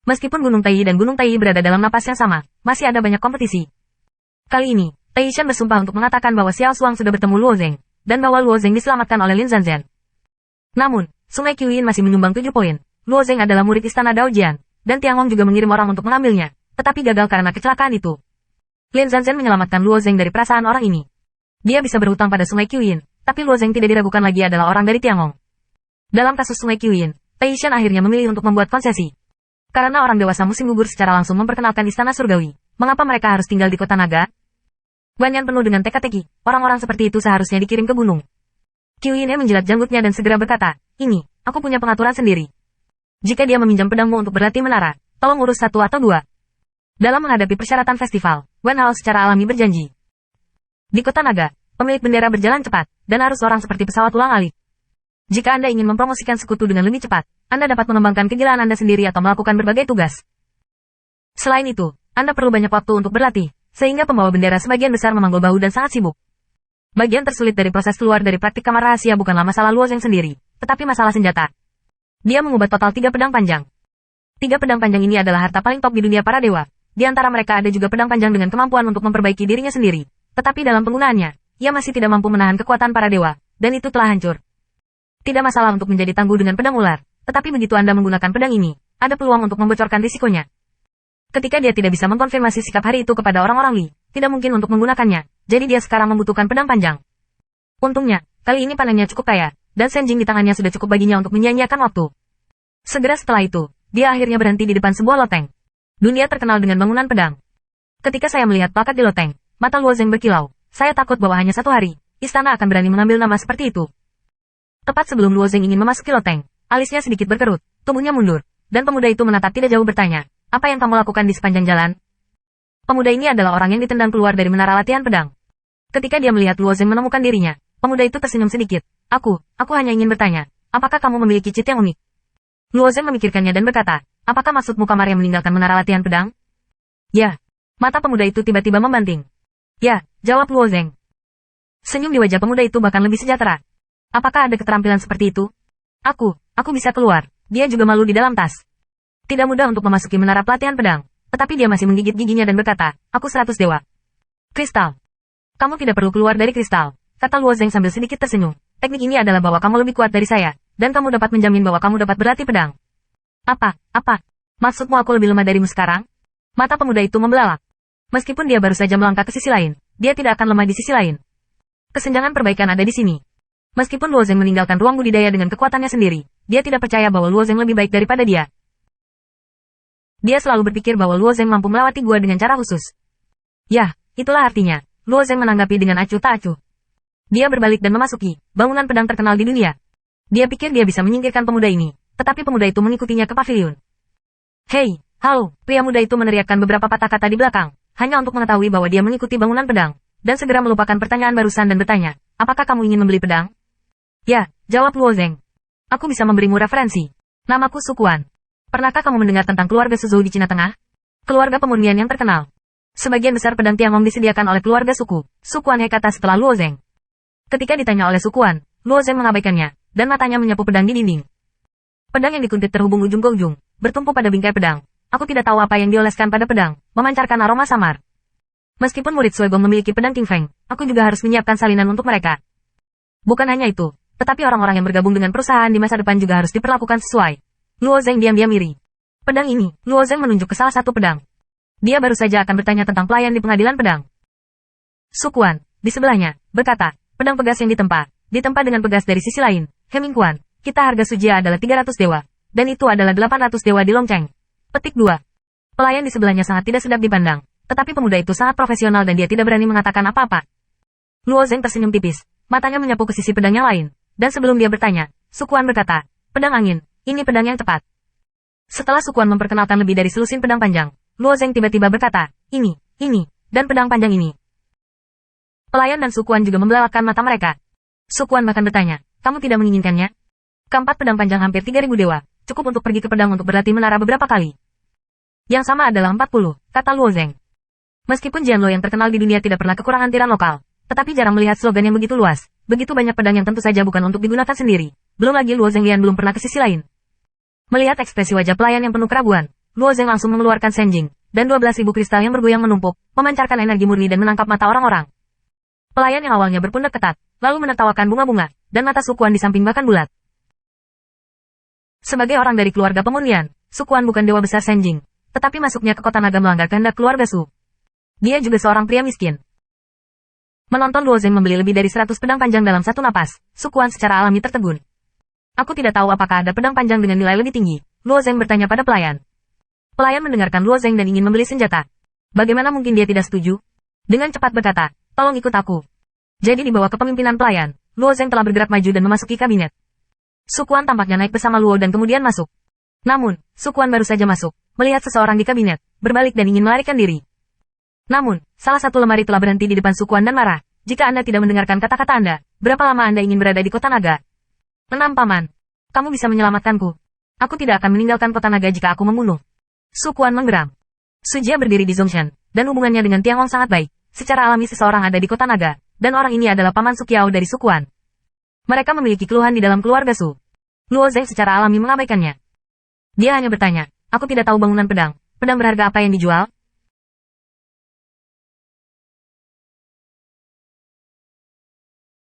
Meskipun Gunung Taiyi dan Gunung Taiyi berada dalam napas yang sama, masih ada banyak kompetisi. Kali ini, Taishan bersumpah untuk mengatakan bahwa Xiao Shuang sudah bertemu Luo Zeng, dan bahwa Luo Zeng diselamatkan oleh Lin Zanzan. Namun, Sungai Qiuyin masih menyumbang 7 poin. Luo Zeng adalah murid istana Daojian, dan Tiang Hong juga mengirim orang untuk mengambilnya, tetapi gagal karena kecelakaan itu. Lin Zanzan menyelamatkan Luo Zeng dari perasaan orang ini. Dia bisa berhutang pada Sungai Qiuyin, tapi Luo Zeng tidak diragukan lagi adalah orang dari Tiang Hong. Dalam kasus Sungai Qiuyin, Taishan akhirnya memilih untuk membuat konsesi. Karena orang dewasa musim gugur secara langsung memperkenalkan istana surgawi, mengapa mereka harus tinggal di kota naga? Banyan penuh dengan teka-teki, orang-orang seperti itu seharusnya dikirim ke gunung. Qiuyin menjilat janggutnya dan segera berkata, ini, aku punya pengaturan sendiri. Jika dia meminjam pedangmu untuk berlatih menara, tolong urus 1 atau 2. Dalam menghadapi persyaratan festival, Wen Hao secara alami berjanji. Di kota naga, pemilik bendera berjalan cepat, dan arus orang seperti pesawat ulang-alik. Jika Anda ingin mempromosikan sekutu dengan lebih cepat, Anda dapat mengembangkan kegilaan Anda sendiri atau melakukan berbagai tugas. Selain itu, Anda perlu banyak waktu untuk berlatih, sehingga pembawa bendera sebagian besar memanggul bahu dan sangat sibuk. Bagian tersulit dari proses keluar dari praktik kamar rahasia bukanlah masalah Luo Zeng sendiri, tetapi masalah senjata. Dia mengubah total 3 pedang panjang. 3 pedang panjang ini adalah harta paling top di dunia para dewa. Di antara mereka ada juga pedang panjang dengan kemampuan untuk memperbaiki dirinya sendiri. Tetapi dalam penggunaannya, ia masih tidak mampu menahan kekuatan para dewa, dan itu telah hancur. Tidak masalah untuk menjadi tangguh dengan pedang ular, tetapi begitu Anda menggunakan pedang ini, ada peluang untuk membocorkan risikonya. Ketika dia tidak bisa mengkonfirmasi sikap hari itu kepada orang-orang Li, tidak mungkin untuk menggunakannya, jadi dia sekarang membutuhkan pedang panjang. Untungnya, kali ini panennya cukup kaya, dan Senjing di tangannya sudah cukup baginya untuk menyia-nyiakan waktu. Segera setelah itu, dia akhirnya berhenti di depan sebuah loteng. Dunia terkenal dengan bangunan pedang. Ketika saya melihat plakat di loteng, mata Luo Zeng berkilau. Saya takut bahwa hanya 1 hari, istana akan berani mengambil nama seperti itu. Tepat sebelum Luo Zeng ingin memasuki loteng, alisnya sedikit berkerut, tubuhnya mundur, dan pemuda itu menatap tidak jauh bertanya, apa yang kamu lakukan di sepanjang jalan? Pemuda ini adalah orang yang ditendang keluar dari menara latihan pedang. Ketika dia melihat Luo Zeng menemukan dirinya, pemuda itu tersenyum sedikit. Aku hanya ingin bertanya, apakah kamu memiliki cheat yang unik? Luo Zeng memikirkannya dan berkata, apakah maksudmu kamar yang meninggalkan menara latihan pedang? Ya. Mata pemuda itu tiba-tiba membanting. Ya, jawab Luo Zeng. Senyum di wajah pemuda itu bahkan lebih sejahtera. Apakah ada keterampilan seperti itu? Aku bisa keluar. Dia juga malu di dalam tas. Tidak mudah untuk memasuki menara pelatihan pedang, tetapi dia masih menggigit giginya dan berkata, aku 100 dewa. Kristal. Kamu tidak perlu keluar dari kristal, kata Luo Zeng sambil sedikit tersenyum. Teknik ini adalah bahwa kamu lebih kuat dari saya, dan kamu dapat menjamin bahwa kamu dapat berlatih pedang. Apa? Maksudmu aku lebih lemah darimu sekarang? Mata pemuda itu membelalak. Meskipun dia baru saja melangkah ke sisi lain, dia tidak akan lemah di sisi lain. Kesenjangan perbaikan ada di sini. Meskipun Luo Zeng meninggalkan ruang budidaya dengan kekuatannya sendiri, dia tidak percaya bahwa Luo Zeng lebih baik daripada dia. Dia selalu berpikir bahwa Luo Zeng mampu melewati gua dengan cara khusus. Yah, itulah artinya. Luo Zeng menanggapi dengan acuh tak acuh. Dia berbalik dan memasuki bangunan pedang terkenal di dunia. Dia pikir dia bisa menyingkirkan pemuda ini, tetapi pemuda itu mengikutinya ke pavilion. Hei, halo, pria muda itu meneriakkan beberapa patah kata di belakang, hanya untuk mengetahui bahwa dia mengikuti bangunan pedang, dan segera melupakan pertanyaan barusan dan bertanya, apakah kamu ingin membeli pedang? Ya, jawab Luo Zeng. Aku bisa memberimu referensi. Namaku Sukuan. Pernahkah kamu mendengar tentang keluarga Suzhou di Cina Tengah? Keluarga pemurnian yang terkenal. Sebagian besar pedang Tiang Hong disediakan oleh keluarga suku. Sukuan kata setelah Luo Zeng. Ketika ditanya oleh Sukuan, Luo Zeng mengabaikannya, dan matanya menyapu pedang di dinding. Pedang yang dikuntit terhubung ujung ke ujung, bertumpu pada bingkai pedang. Aku tidak tahu apa yang dioleskan pada pedang, memancarkan aroma samar. Meskipun murid Sui Gong memiliki pedang King Feng, aku juga harus menyiapkan salinan untuk mereka. Bukan hanya itu, tetapi orang-orang yang bergabung dengan perusahaan di masa depan juga harus diperlakukan sesuai. Luo Zeng diam-diam iri. Pedang ini, Luo Zeng menunjuk ke salah satu pedang. Dia baru saja akan bertanya tentang pelayan di pengadilan pedang. Sukuan, di sebelahnya, berkata, pedang pegas yang ditempa dengan pegas dari sisi lain. Heming Kuan, kita harga Sujia adalah 300 dewa, dan itu adalah 800 dewa di Longcheng. Petik 2. Pelayan di sebelahnya sangat tidak sedap dipandang, tetapi pemuda itu sangat profesional dan dia tidak berani mengatakan apa-apa. Luo Zeng tersenyum tipis, matanya menyapu ke sisi pedang yang lain. Dan sebelum dia bertanya, Sukuan berkata, pedang angin, ini pedang yang tepat. Setelah Sukuan memperkenalkan lebih dari selusin pedang panjang, Luo Zeng tiba-tiba berkata, ini, dan pedang panjang ini. Pelayan dan Sukuan juga membelalakkan mata mereka. Sukuan bahkan bertanya, kamu tidak menginginkannya? Keempat pedang panjang hampir 3.000 dewa, cukup untuk pergi ke pedang untuk berlatih menara beberapa kali. Yang sama adalah 40, kata Luo Zeng. Meskipun Jianluo yang terkenal di dunia tidak pernah kekurangan tiran lokal, tetapi jarang melihat slogan yang begitu luas. Begitu banyak pedang yang tentu saja bukan untuk digunakan sendiri. Belum lagi Luo Zeng Lian belum pernah ke sisi lain. Melihat ekspresi wajah pelayan yang penuh keraguan, Luo Zeng langsung mengeluarkan Senjing, dan 12.000 kristal yang bergoyang menumpuk, memancarkan energi murni dan menangkap mata orang-orang. Pelayan yang awalnya berpundak ketat, lalu menertawakan bunga-bunga, dan mata Su Quan di samping bahkan bulat. Sebagai orang dari keluarga pemurnian, Su Quan bukan dewa besar Senjing, tetapi masuknya ke kota naga melanggar kehendak keluarga Su. Dia juga seorang pria miskin. Menonton Luo Zeng membeli lebih dari 100 pedang panjang dalam satu napas, Su Quan secara alami tertegun. Aku tidak tahu apakah ada pedang panjang dengan nilai lebih tinggi, Luo Zeng bertanya pada pelayan. Pelayan mendengarkan Luo Zeng dan ingin membeli senjata. Bagaimana mungkin dia tidak setuju? Dengan cepat berkata, tolong ikut aku. Jadi di bawah kepemimpinan pelayan, Luo Zeng telah bergerak maju dan memasuki kabinet. Su Quan tampaknya naik bersama Luo dan kemudian masuk. Namun, Su Quan baru saja masuk, melihat seseorang di kabinet, berbalik dan ingin melarikan diri. Namun, salah satu lemari telah berhenti di depan Su Quan dan marah. Jika Anda tidak mendengarkan kata-kata Anda, berapa lama Anda ingin berada di kota naga? 6 paman. Kamu bisa menyelamatkanku. Aku tidak akan meninggalkan kota naga jika aku membunuh. Su Quan menggeram. Su Jia berdiri di Zongshan, dan hubungannya dengan Tiang Wang sangat baik. Secara alami seseorang ada di kota naga, dan orang ini adalah paman Su Qiao dari Su Quan. Mereka memiliki keluhan di dalam keluarga Su. Luo Zeng secara alami mengabaikannya. Dia hanya bertanya, aku tidak tahu bangunan pedang berharga apa yang dijual?